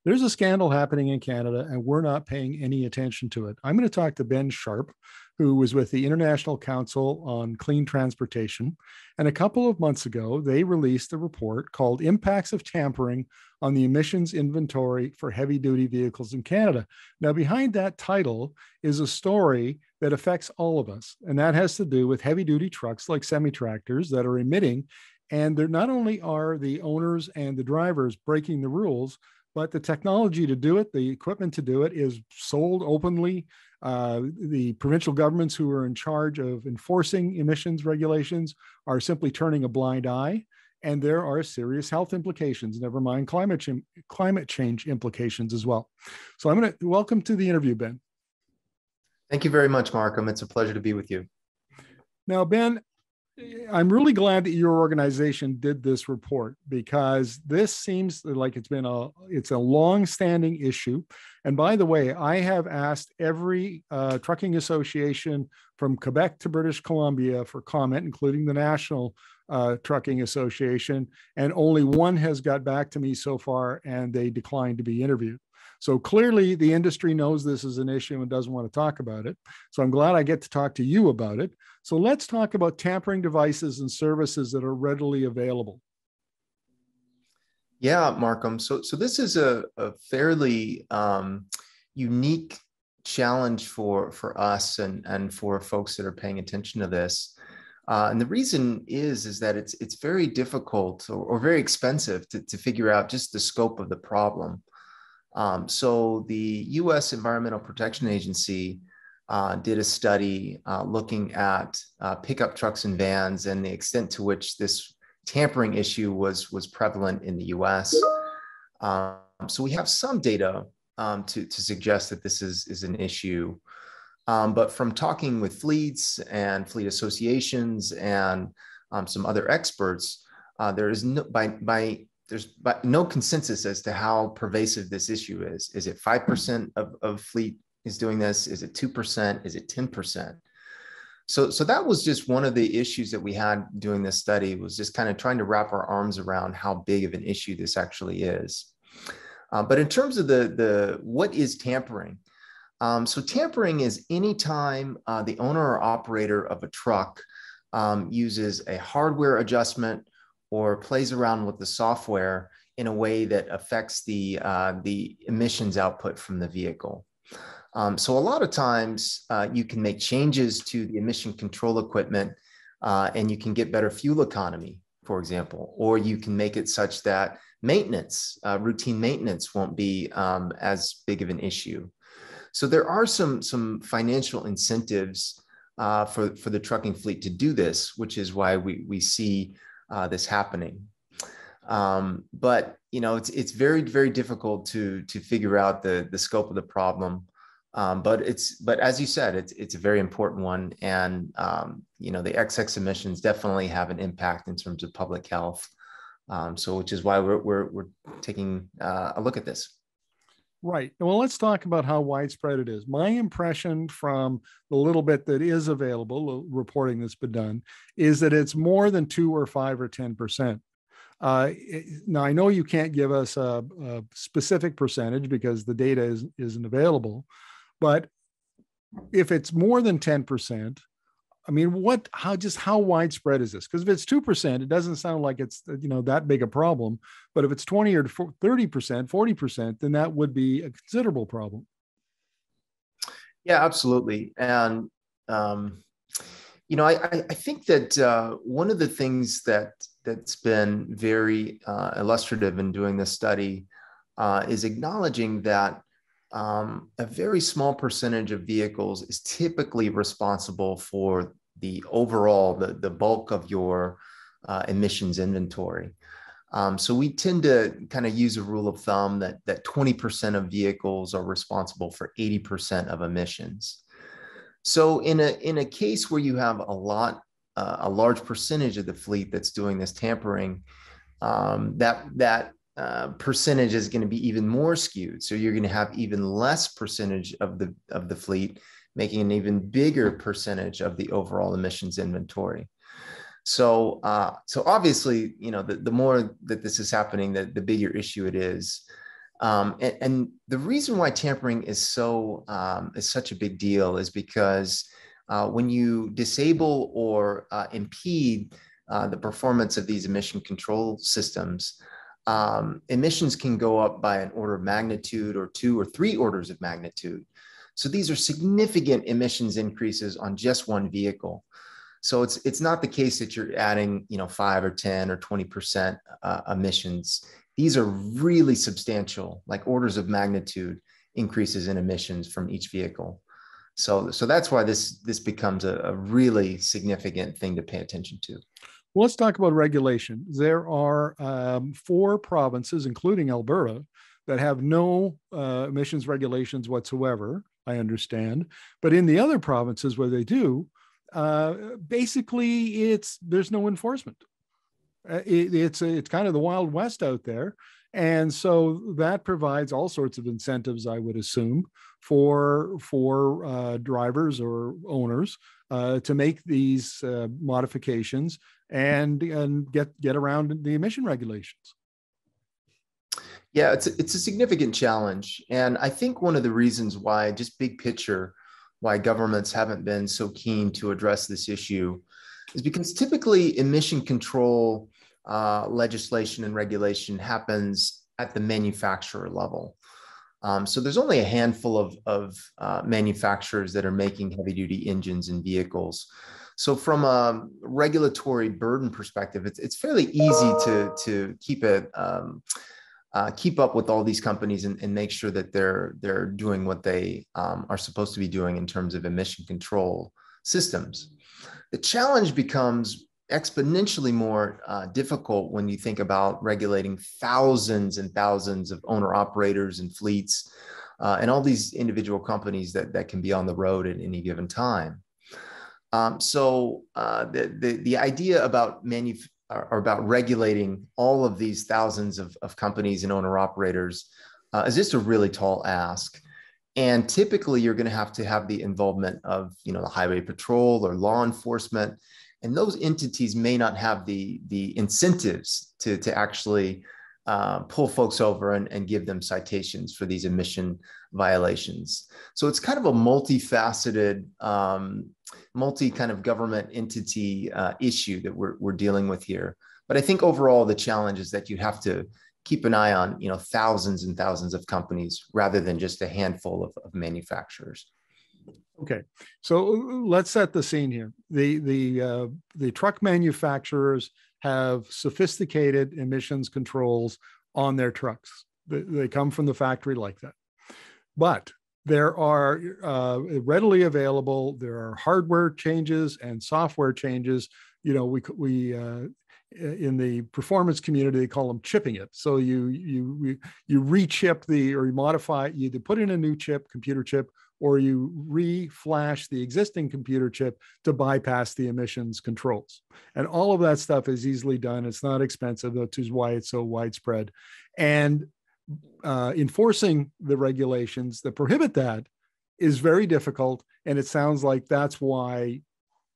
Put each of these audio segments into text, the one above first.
There's a scandal happening in Canada, and we're not paying any attention to it. I'm going to talk to Ben Sharpe, who was with the International Council on Clean Transportation. And a couple of months ago, they released a report called Impacts of Tampering on the Emissions Inventory for Heavy Duty Vehicles in Canada. Now, behind that title is a story that affects all of us, and that has to do with heavy duty trucks like semi-tractors that are emitting. And they're not only are the owners and the drivers breaking the rules, but the technology to do it, the equipment to do it is sold openly. The provincial governments who are in charge of enforcing emissions regulations are simply turning a blind eye. And there are serious health implications, never mind climate change implications as well. So I'm going to welcome to the interview, Ben. Thank you very much, Markham. It's a pleasure to be with you. Now, Ben, I'm really glad that your organization did this report, because this seems like it's a long-standing issue. And by the way, I have asked every trucking association from Quebec to British Columbia for comment, including the National Trucking Association, and only one has got back to me so far, and they declined to be interviewed. So clearly the industry knows this is an issue and doesn't want to talk about it. So I'm glad I get to talk to you about it. So let's talk about tampering devices and services that are readily available. Yeah, Markham. So this is a fairly unique challenge for us and for folks that are paying attention to this. And the reason is that it's very difficult or very expensive to figure out just the scope of the problem. So the U.S. Environmental Protection Agency did a study looking at pickup trucks and vans and the extent to which this tampering issue was prevalent in the U.S. So we have some data to suggest that this is an issue. But from talking with fleets and fleet associations and some other experts, there is there's no consensus as to how pervasive this issue is. Is it 5% of fleet is doing this? Is it 2%? Is it 10%? So that was just one of the issues that we had doing this study, was just kind of trying to wrap our arms around how big of an issue this actually is. But in terms of what is tampering? So tampering is any time the owner or operator of a truck uses a hardware adjustment or plays around with the software in a way that affects the emissions output from the vehicle. So a lot of times you can make changes to the emission control equipment and you can get better fuel economy, for example, or you can make it such that maintenance, routine maintenance won't be as big of an issue. So there are some financial incentives for the trucking fleet to do this, which is why we see this happening. But it's very, very difficult to figure out the scope of the problem. But as you said, it's a very important one, and the XX emissions definitely have an impact in terms of public health. So which is why we're taking a look at this. Right. Well, let's talk about how widespread it is. My impression from the little bit that is available, reporting that's been done, is that it's more than 2 or 5 or 10%. Now, I know you can't give us a specific percentage because the data isn't available, but if it's more than 10%, I mean, how widespread is this? Because if it's 2%, it doesn't sound like it's, that big a problem. But if it's 20 or 30%, 40%, then that would be a considerable problem. Yeah, absolutely. And, I think that one of the things that's been very illustrative in doing this study is acknowledging that a very small percentage of vehicles is typically responsible for the overall, the bulk of your emissions inventory. So we tend to kind of use a rule of thumb that 20% of vehicles are responsible for 80% of emissions. So in a case where you have a large percentage of the fleet that's doing this tampering, that percentage is going to be even more skewed. So you're going to have even less percentage of the fleet making an even bigger percentage of the overall emissions inventory. So obviously, the more that this is happening, the bigger issue it is. And the reason why tampering is is such a big deal is because when you disable or impede the performance of these emission control systems, emissions can go up by an order of magnitude or 2 or 3 orders of magnitude. So these are significant emissions increases on just one vehicle. So it's not the case that you're adding, 5 or 10 or 20% emissions. These are really substantial, like orders of magnitude increases in emissions from each vehicle. So that's why this becomes a really significant thing to pay attention to. Well, let's talk about regulation. There are 4 provinces, including Alberta, that have no emissions regulations whatsoever, I understand. But in the other provinces where they do, basically there's no enforcement. It's kind of the Wild West out there. And so that provides all sorts of incentives, I would assume, for drivers or owners to make these modifications and get around the emission regulations. Yeah, it's a significant challenge. And I think one of the reasons why, just big picture, why governments haven't been so keen to address this issue is because typically emission control legislation and regulation happens at the manufacturer level. So there's only a handful of manufacturers that are making heavy duty engines and vehicles. So from a regulatory burden perspective, it's fairly easy to keep up with all these companies and make sure that they're doing what they are supposed to be doing in terms of emission control systems. The challenge becomes exponentially more difficult when you think about regulating thousands and thousands of owner operators and fleets and all these individual companies that can be on the road at any given time. So the idea about regulating all of these thousands of companies and owner operators is just a really tall ask. And typically you're going to have the involvement of, the highway patrol or law enforcement. And those entities may not have the incentives to actually pull folks over and give them citations for these emission violations. So it's kind of a multifaceted, multi kind of government entity issue that we're dealing with here. But I think overall the challenge is that you have to keep an eye on thousands and thousands of companies rather than just a handful of manufacturers. Okay, so let's set the scene here. The truck manufacturers have sophisticated emissions controls on their trucks. They come from the factory like that. But there are readily available. There are hardware changes and software changes. We in the performance community, they call them chipping it. So you re-chip or you modify. You either put in a new chip, computer chip, or you re-flash the existing computer chip to bypass the emissions controls. And all of that stuff is easily done. It's not expensive, which is why it's so widespread. And enforcing the regulations that prohibit that is very difficult. And it sounds like that's why,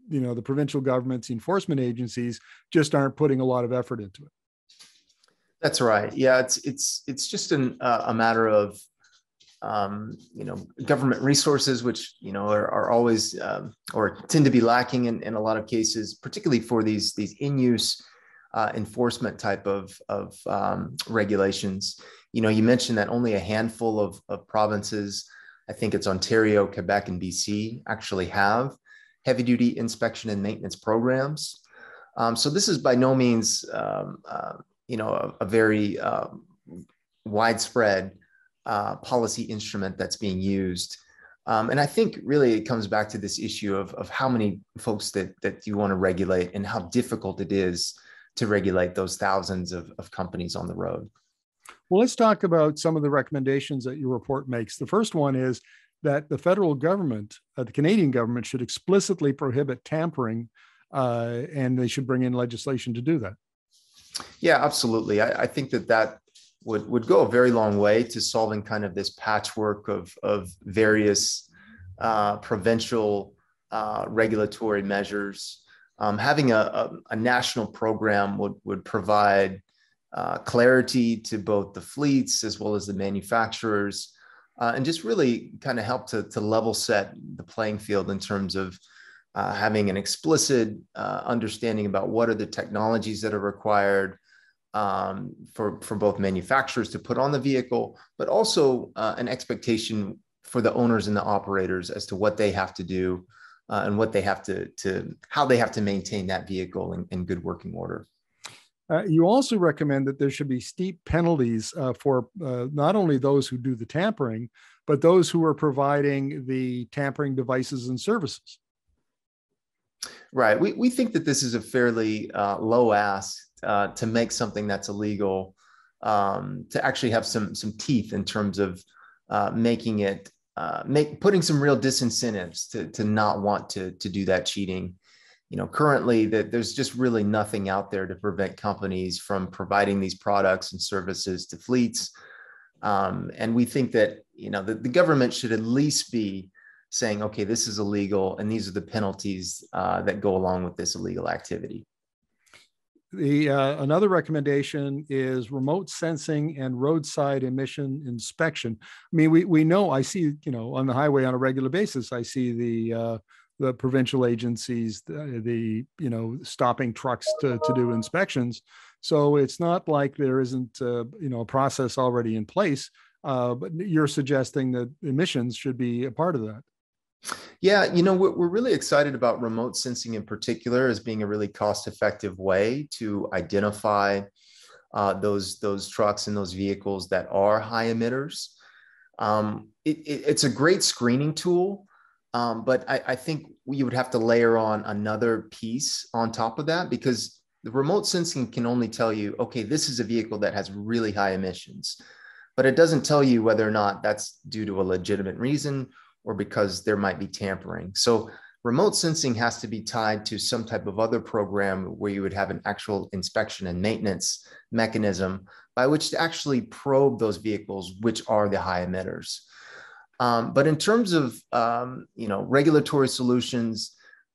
the provincial governments, enforcement agencies just aren't putting a lot of effort into it. That's right. Yeah, it's just a matter of government resources, which are always or tend to be lacking in a lot of cases, particularly for these in-use enforcement type of regulations. You mentioned that only a handful of provinces, I think it's Ontario, Quebec, and BC, actually have heavy-duty inspection and maintenance programs. So this is by no means a very widespread policy instrument that's being used. And I think really it comes back to this issue of how many folks that you want to regulate and how difficult it is to regulate those thousands of companies on the road. Well, let's talk about some of the recommendations that your report makes. The first one is that the federal government, the Canadian government, should explicitly prohibit tampering, and they should bring in legislation to do that. Yeah, absolutely. I think that would go a very long way to solving kind of this patchwork of various provincial regulatory measures. Having a national program would provide clarity to both the fleets as well as the manufacturers, and just really kind of help to level set the playing field in terms of having an explicit understanding about what are the technologies that are required for both manufacturers to put on the vehicle, but also an expectation for the owners and the operators as to what they have to do and what they have how they have to maintain that vehicle in good working order. You also recommend that there should be steep penalties for not only those who do the tampering, but those who are providing the tampering devices and services. Right. We think that this is a fairly low ask to make something that's illegal, to actually have some teeth in terms of making it, putting some real disincentives to not want to do that cheating. Currently there's just really nothing out there to prevent companies from providing these products and services to fleets. And we think that, the government should at least be saying, okay, this is illegal, and these are the penalties that go along with this illegal activity. Another recommendation is remote sensing and roadside emission inspection. I mean, we know, I see, on the highway on a regular basis, I see the provincial agencies, the stopping trucks to do inspections. So it's not like there isn't a process already in place, but you're suggesting that emissions should be a part of that. Yeah, we're really excited about remote sensing in particular as being a really cost-effective way to identify those trucks and those vehicles that are high emitters. It's a great screening tool, but I think you would have to layer on another piece on top of that, because the remote sensing can only tell you, okay, this is a vehicle that has really high emissions, but it doesn't tell you whether or not that's due to a legitimate reason or because there might be tampering. So remote sensing has to be tied to some type of other program where you would have an actual inspection and maintenance mechanism by which to actually probe those vehicles, which are the high emitters. But in terms of regulatory solutions,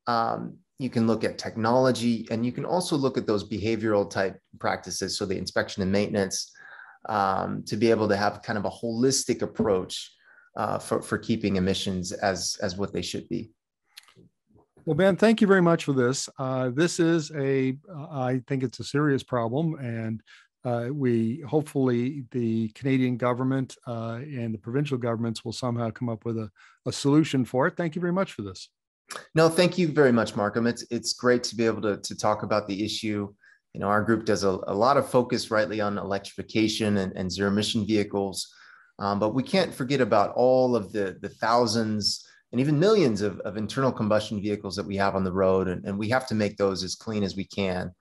you can look at technology, and you can also look at those behavioral type practices, so the inspection and maintenance, to be able to have kind of a holistic approach for keeping emissions as what they should be. Well, Ben, thank you very much for this. This is I think it's a serious problem, and hopefully the Canadian government and the provincial governments will somehow come up with a solution for it. Thank you very much for this. No, thank you very much, Markham. It's great to be able to talk about the issue. Our group does a lot of focus rightly on electrification and zero emission vehicles. But we can't forget about all of the thousands and even millions of internal combustion vehicles that we have on the road. And we have to make those as clean as we can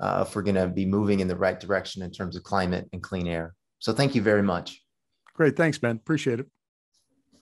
if we're going to be moving in the right direction in terms of climate and clean air. So thank you very much. Great. Thanks, Ben. Appreciate it.